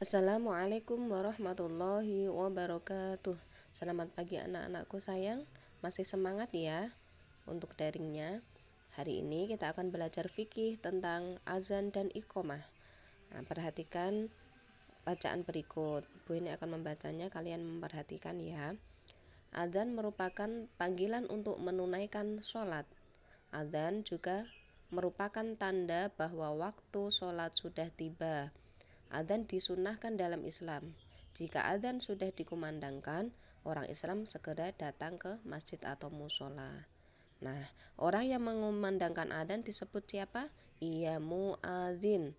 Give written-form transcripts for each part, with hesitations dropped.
Assalamualaikum warahmatullahi wabarakatuh. Selamat pagi anak-anakku sayang. Masih semangat ya untuk daringnya. Hari ini kita akan belajar fikih tentang azan dan iqomah. Nah, perhatikan bacaan berikut. Bu ini akan membacanya, kalian memperhatikan ya. Azan merupakan panggilan untuk menunaikan sholat. Azan juga merupakan tanda bahwa waktu sholat sudah tiba. Adzan disunahkan dalam Islam. Jika adzan sudah dikumandangkan, orang Islam segera datang ke masjid atau musola. Nah, orang yang mengumandangkan adzan disebut siapa? Ia muadzin.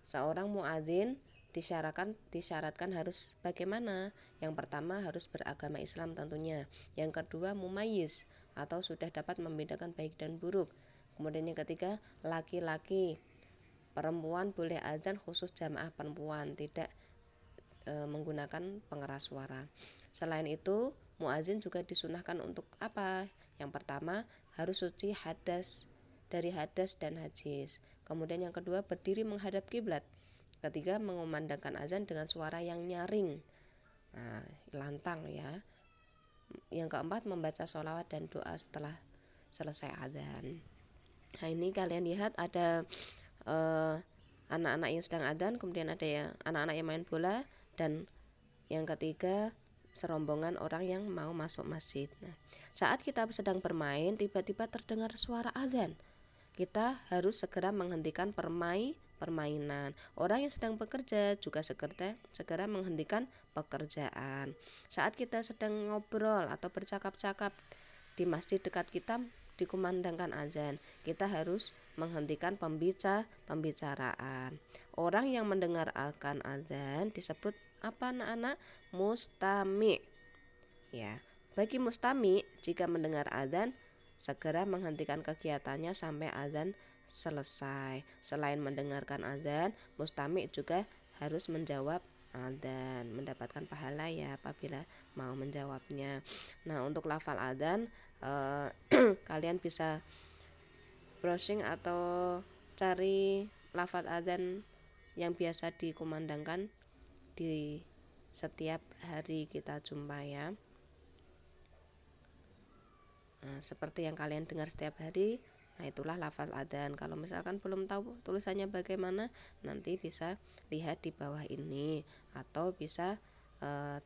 Seorang muadzin disyaratkan harus bagaimana? Yang pertama harus beragama Islam tentunya. Yang kedua mumayyiz atau sudah dapat membedakan baik dan buruk. Kemudian yang ketiga laki-laki. Perempuan boleh azan khusus jamaah perempuan, tidak menggunakan pengeras suara. Selain itu, muazin juga disunahkan untuk apa? Yang pertama, harus suci dari hadas dan najis. Kemudian yang kedua, berdiri menghadap kiblat. Ketiga, mengumandangkan azan dengan suara yang nyaring, lantang ya. Yang keempat, membaca sholawat dan doa setelah selesai azan. Nah, ini kalian lihat ada anak-anak yang sedang adzan, kemudian ada ya anak-anak yang main bola, dan yang ketiga serombongan orang yang mau masuk masjid. Nah, saat kita sedang bermain tiba-tiba terdengar suara adzan, kita harus segera menghentikan permainan. Orang yang sedang bekerja juga segera menghentikan pekerjaan. Saat kita sedang ngobrol atau bercakap-cakap di masjid dekat kita dikumandangkan azan, kita harus menghentikan pembicaraan. Orang yang mendengarkan azan disebut apa anak-anak? Mustami. Ya, bagi mustami jika mendengar azan segera menghentikan kegiatannya sampai azan selesai. Selain mendengarkan azan, mustami juga harus menjawab adzan, mendapatkan pahala ya apabila mau menjawabnya. Nah, untuk lafal adzan kalian bisa browsing atau cari lafal adzan yang biasa dikumandangkan di setiap hari kita jumpa ya. Nah, seperti yang kalian dengar setiap hari, nah itulah lafal adzan. Kalau misalkan belum tahu tulisannya bagaimana, nanti bisa lihat di bawah ini atau bisa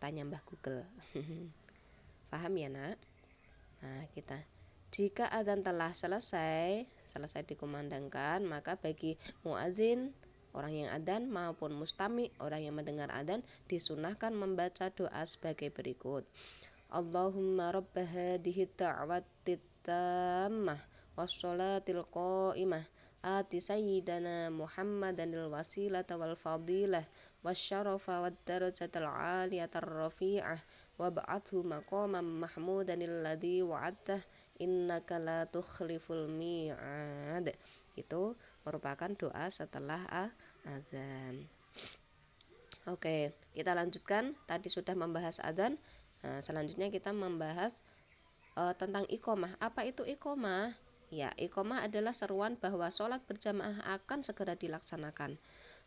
tanya Mbah Google. Paham ya nak? Nah, jika adzan telah selesai dikumandangkan, maka bagi muazin, orang yang adzan, maupun mustami, orang yang mendengar adzan, disunahkan membaca doa sebagai berikut. Allahumma rabba hadhihi da'watit tammah wassalatil qa'imah ati sayyidana Muhammadanil wasilata wal fadilah wasyarafa wad darajatal aliyatar rafi'ah wab'athu maqaman mahmudanil ladzi wa'adtah innaka la tukhliful mi'ad. Itu merupakan doa setelah azan. Oke, kita lanjutkan. Tadi sudah membahas azan. Nah, selanjutnya kita membahas tentang iqomah. Apa itu iqomah? Ya, iqomah adalah seruan bahwa sholat berjamaah akan segera dilaksanakan.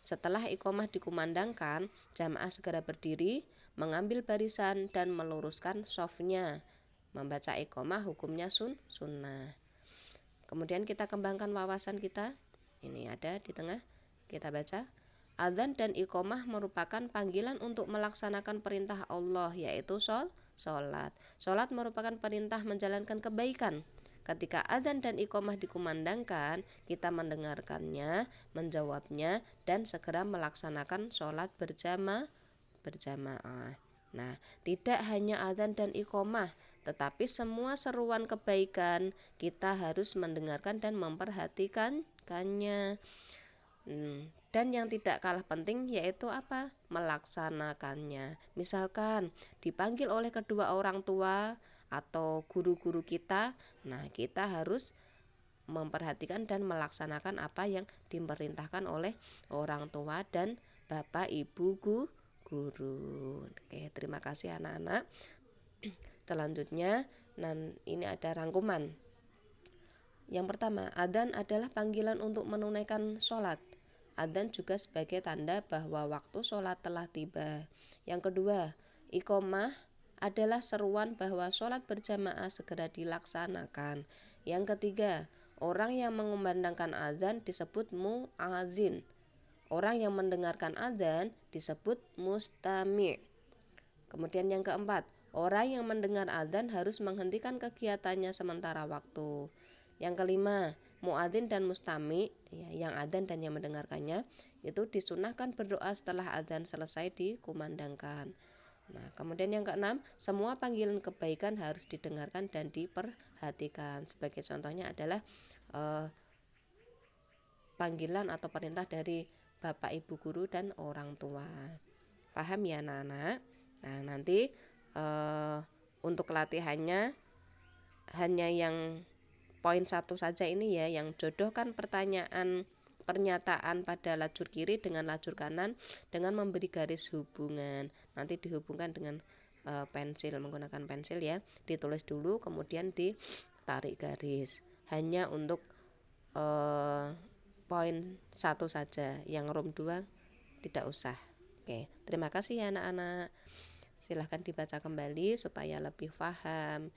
Setelah iqomah dikumandangkan, jamaah segera berdiri, mengambil barisan dan meluruskan shofnya. Membaca iqomah hukumnya sunnah. Kemudian kita kembangkan wawasan kita. Ini ada di tengah. Kita baca. Adzan dan iqomah merupakan panggilan untuk melaksanakan perintah Allah, yaitu sholat. Sholat merupakan perintah menjalankan kebaikan. Ketika adzan dan iqomah dikumandangkan, kita mendengarkannya, menjawabnya, dan segera melaksanakan sholat berjamaah. Nah, tidak hanya adzan dan iqomah, tetapi semua seruan kebaikan kita harus mendengarkan dan memperhatikannya. Dan yang tidak kalah penting yaitu apa? Melaksanakannya. Misalkan dipanggil oleh kedua orang tua atau guru-guru kita, nah kita harus memperhatikan dan melaksanakan apa yang diperintahkan oleh orang tua dan bapak ibu guru. Oke, terima kasih anak-anak. Selanjutnya, ini ada rangkuman. Yang pertama, adzan adalah panggilan untuk menunaikan sholat. adzan juga sebagai tanda bahwa waktu sholat telah tiba. Yang kedua, iqomah adalah seruan bahwa sholat berjamaah segera dilaksanakan. Yang ketiga, orang yang mengumandangkan adzan disebut muazin. Orang yang mendengarkan adzan disebut mustami'. Kemudian yang keempat, orang yang mendengar adzan harus menghentikan kegiatannya sementara waktu. Yang kelima, muadzin dan mustami, yang adzan dan yang mendengarkannya, itu disunahkan berdoa setelah adzan selesai dikumandangkan. Nah, kemudian yang keenam, semua panggilan kebaikan harus didengarkan dan diperhatikan. Sebagai contohnya adalah panggilan atau perintah dari bapak, ibu guru, dan orang tua. Paham ya anak-anak? Nah, nanti untuk latihannya hanya yang poin 1 saja ini ya, yang jodohkan pernyataan pada lajur kiri dengan lajur kanan dengan memberi garis hubungan. Nanti dihubungkan dengan pensil, menggunakan pensil ya. Ditulis dulu kemudian ditarik garis. Hanya untuk poin 1 saja, yang room 2 tidak usah. Oke, terima kasih ya anak-anak. Silahkan dibaca kembali supaya lebih paham.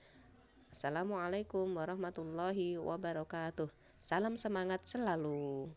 Assalamualaikum warahmatullahi wabarakatuh. Salam semangat selalu.